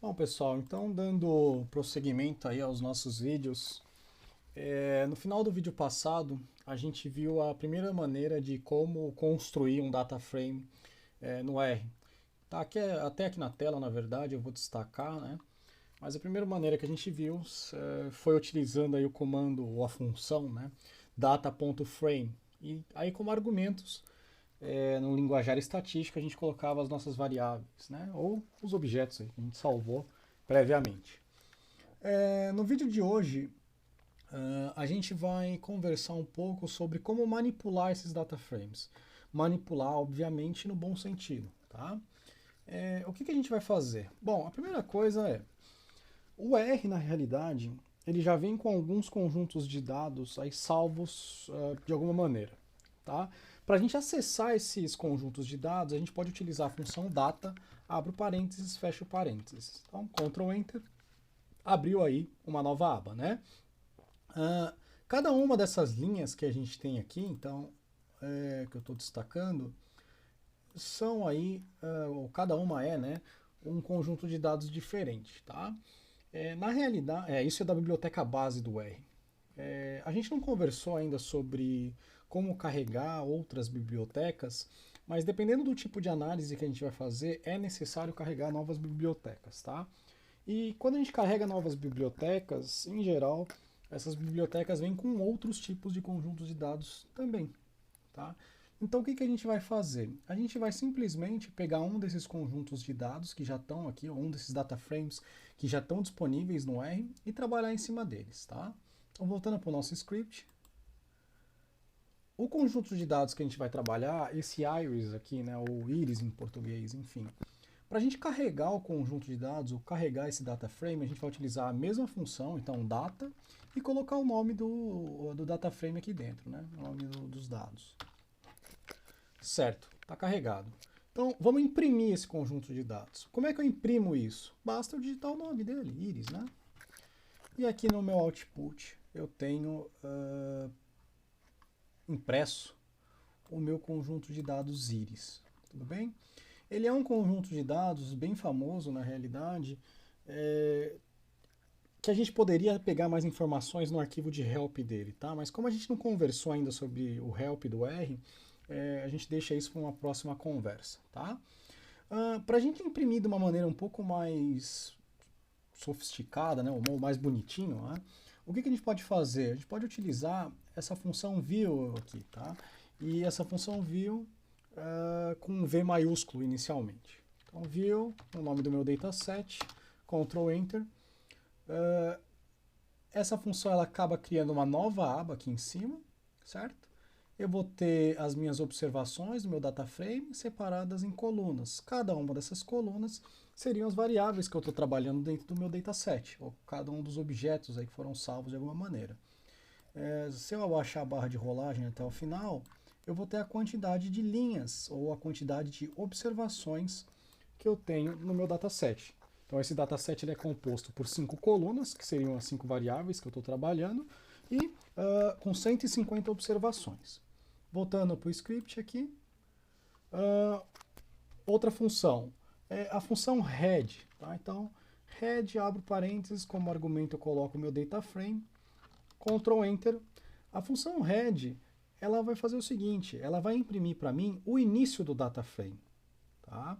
Bom, pessoal, então dando prosseguimento aí aos nossos vídeos, no final do vídeo passado a gente viu a primeira maneira de como construir um data frame no R. Tá aqui, até aqui na tela, na verdade, eu vou destacar, né? Mas a primeira maneira que a gente viu foi utilizando aí o comando ou a função, né? Data.frame. E aí como argumentos, no linguajar estatístico, a gente colocava as nossas variáveis, né? Ou os objetos aí que a gente salvou previamente. No vídeo de hoje, a gente vai conversar um pouco sobre como manipular esses data frames. Manipular, obviamente, no bom sentido, tá? O que a gente vai fazer? Bom, a primeira coisa o R, na realidade, ele já vem com alguns conjuntos de dados aí salvos de alguma maneira, tá? Para a gente acessar esses conjuntos de dados, a gente pode utilizar a função data, abre o parênteses, fecha o parênteses. Então, Ctrl Enter, abriu aí uma nova aba, né? Cada uma dessas linhas que a gente tem aqui, então, que eu estou destacando, são aí, ou cada uma né, um conjunto de dados diferente, tá? Na realidade, isso é da biblioteca base do R. A gente não conversou ainda sobre como carregar outras bibliotecas, mas dependendo do tipo de análise que a gente vai fazer, é necessário carregar novas bibliotecas, tá? E quando a gente carrega novas bibliotecas, em geral, essas bibliotecas vêm com outros tipos de conjuntos de dados também, tá? Então o que a gente vai fazer? A gente vai simplesmente pegar um desses conjuntos de dados que já estão aqui, ou um desses data frames que já estão disponíveis no R e trabalhar em cima deles, tá? Então voltando para o nosso script, o conjunto de dados que a gente vai trabalhar, esse iris aqui, né, ou iris em português, enfim, para a gente carregar o conjunto de dados, ou carregar esse data frame, a gente vai utilizar a mesma função, então data, e colocar o nome do data frame aqui dentro, né, o nome dos dados. Certo, está carregado. Então, vamos imprimir esse conjunto de dados. Como é que eu imprimo isso? Basta eu digitar o nome dele, iris, né? E aqui no meu output eu tenho impresso o meu conjunto de dados iris. Tudo bem? Ele é um conjunto de dados bem famoso na realidade, que a gente poderia pegar mais informações no arquivo de help dele, tá? Mas como a gente não conversou ainda sobre o help do R, a gente deixa isso para uma próxima conversa, tá? Para a gente imprimir de uma maneira um pouco mais sofisticada, né, ou mais bonitinho, né, o que a gente pode fazer? A gente pode utilizar essa função view aqui, tá? E essa função view com um V maiúsculo inicialmente. Então, view, o nome do meu dataset, Ctrl Enter. Essa função ela acaba criando uma nova aba aqui em cima, certo? Eu vou ter as minhas observações do meu data frame separadas em colunas. Cada uma dessas colunas seriam as variáveis que eu estou trabalhando dentro do meu dataset, ou cada um dos objetos aí que foram salvos de alguma maneira. Se eu abaixar a barra de rolagem até o final, eu vou ter a quantidade de linhas, ou a quantidade de observações que eu tenho no meu dataset. Então esse dataset ele é composto por 5 colunas, que seriam as 5 variáveis que eu estou trabalhando, e com 150 observações. Voltando para o script aqui, outra função, a função head. Tá? Então, head, abro parênteses, como argumento eu coloco o meu data frame, Ctrl Enter. A função head, ela vai fazer o seguinte, ela vai imprimir para mim o início do data frame. Tá?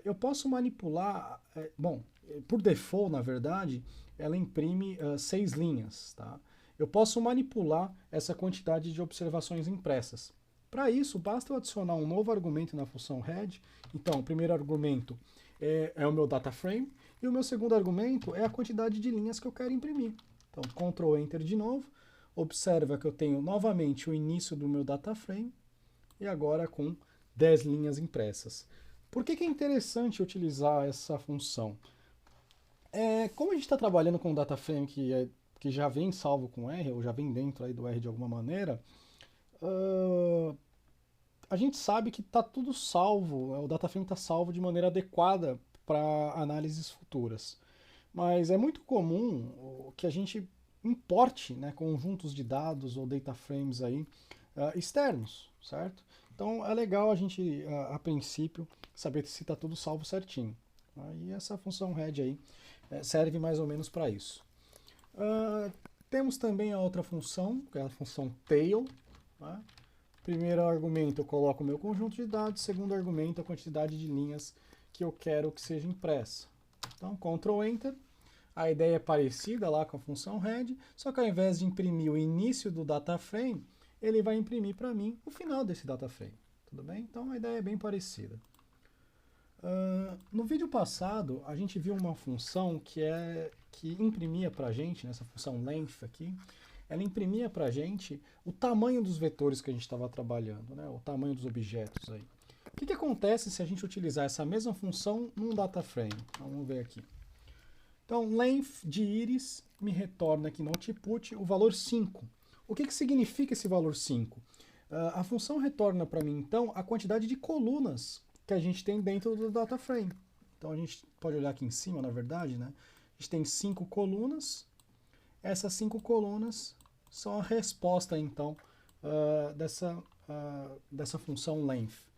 Eu posso manipular, bom, por default, na verdade, ela imprime 6 linhas, tá? Eu posso manipular essa quantidade de observações impressas. Para isso, basta eu adicionar um novo argumento na função head. Então, o primeiro argumento é o meu data frame, e o meu segundo argumento é a quantidade de linhas que eu quero imprimir. Então, Ctrl Enter de novo, observa que eu tenho novamente o início do meu data frame, e agora com 10 linhas impressas. Por que é interessante utilizar essa função? Como a gente está trabalhando com um data frame que já vem salvo com R, ou já vem dentro aí do R de alguma maneira, a gente sabe que está tudo salvo, o data frame está salvo de maneira adequada para análises futuras. Mas é muito comum que a gente importe, né, conjuntos de dados ou data frames aí, externos, certo? Então é legal a gente, a princípio, saber se está tudo salvo certinho. E essa função head aí serve mais ou menos para isso. Temos também a outra função, que é a função tail. Tá? Primeiro argumento eu coloco o meu conjunto de dados, segundo argumento a quantidade de linhas que eu quero que seja impressa. Então, Ctrl Enter. A ideia é parecida lá com a função head, só que ao invés de imprimir o início do data frame, ele vai imprimir para mim o final desse data frame. Tudo bem? Então a ideia é bem parecida. No vídeo passado, a gente viu uma função que imprimia para a gente, nessa função length aqui, ela imprimia para a gente o tamanho dos vetores que a gente estava trabalhando, né? O tamanho dos objetos aí. O que acontece se a gente utilizar essa mesma função num data frame? Vamos ver aqui. Então, length de íris me retorna aqui no output o valor 5. O que significa esse valor 5? A função retorna para mim, então, a quantidade de colunas que a gente tem dentro do data frame. Então, a gente pode olhar aqui em cima, na verdade, né? A gente tem 5 colunas. Essas 5 colunas são a resposta, então, dessa função length.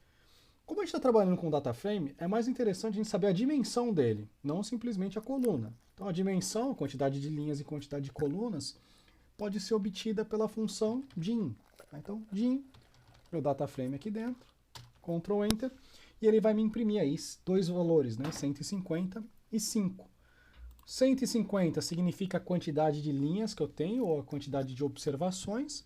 Como a gente está trabalhando com data frame, é mais interessante a gente saber a dimensão dele, não simplesmente a coluna. Então, a dimensão, a quantidade de linhas e quantidade de colunas, pode ser obtida pela função din. Então, din, meu data frame aqui dentro, Ctrl Enter, e ele vai me imprimir aí dois valores, né, 150 e 5. 150 significa a quantidade de linhas que eu tenho, ou a quantidade de observações,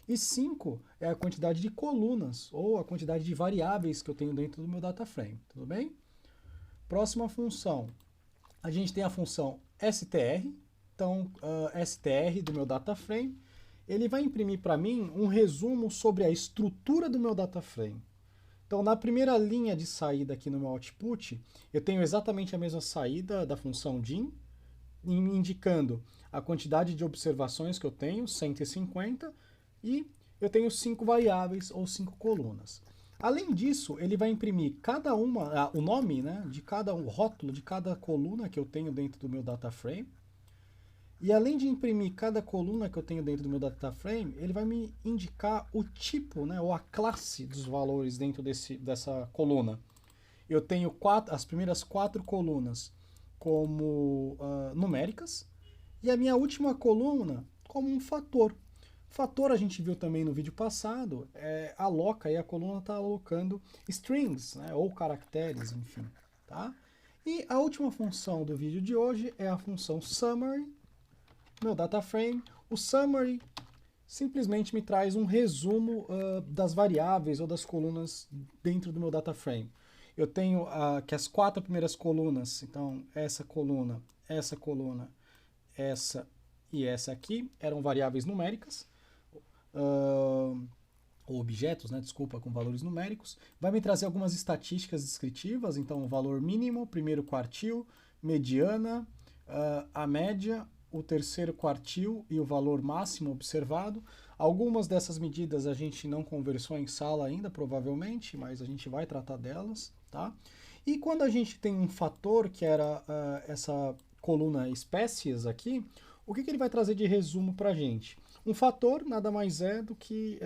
e 5 é a quantidade de colunas, ou a quantidade de variáveis que eu tenho dentro do meu data frame. Tudo bem? Próxima função. A gente tem a função str. Então, str do meu data frame, ele vai imprimir para mim um resumo sobre a estrutura do meu data frame. Então, na primeira linha de saída aqui no meu output, eu tenho exatamente a mesma saída da função din, indicando a quantidade de observações que eu tenho, 150, e eu tenho 5 variáveis ou 5 colunas. Além disso, ele vai imprimir cada uma, o nome, né, de cada o rótulo de cada coluna que eu tenho dentro do meu data frame. E além de imprimir cada coluna que eu tenho dentro do meu data frame, ele vai me indicar o tipo, né, ou a classe dos valores dentro dessa coluna. Eu tenho as primeiras 4 colunas como numéricas e a minha última coluna como um fator. Fator a gente viu também no vídeo passado, aloca, e a coluna está alocando strings, né, ou caracteres, enfim. Tá? E a última função do vídeo de hoje é a função summary, meu data frame. O summary simplesmente me traz um resumo das variáveis ou das colunas dentro do meu data frame. Eu tenho que as 4 primeiras colunas, então essa e essa aqui, eram variáveis numéricas, ou objetos, né, desculpa, com valores numéricos. Vai me trazer algumas estatísticas descritivas, então o valor mínimo, primeiro quartil, mediana, a média, o terceiro quartil e o valor máximo observado. Algumas dessas medidas a gente não conversou em sala ainda, provavelmente, mas a gente vai tratar delas, tá? E quando a gente tem um fator, que era essa coluna espécies aqui, o que ele vai trazer de resumo para a gente? Um fator nada mais é do que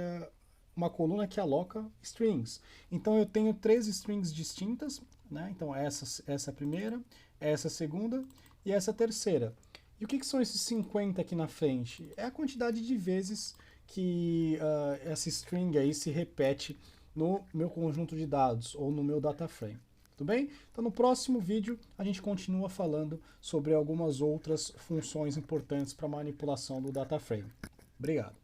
uma coluna que aloca strings. Então eu tenho 3 strings distintas, né? Então essa primeira, essa segunda e essa terceira. E o que são esses 50 aqui na frente? É a quantidade de vezes que essa string aí se repete no meu conjunto de dados ou no meu data frame. Tudo bem? Então no próximo vídeo a gente continua falando sobre algumas outras funções importantes para manipulação do data frame. Obrigado.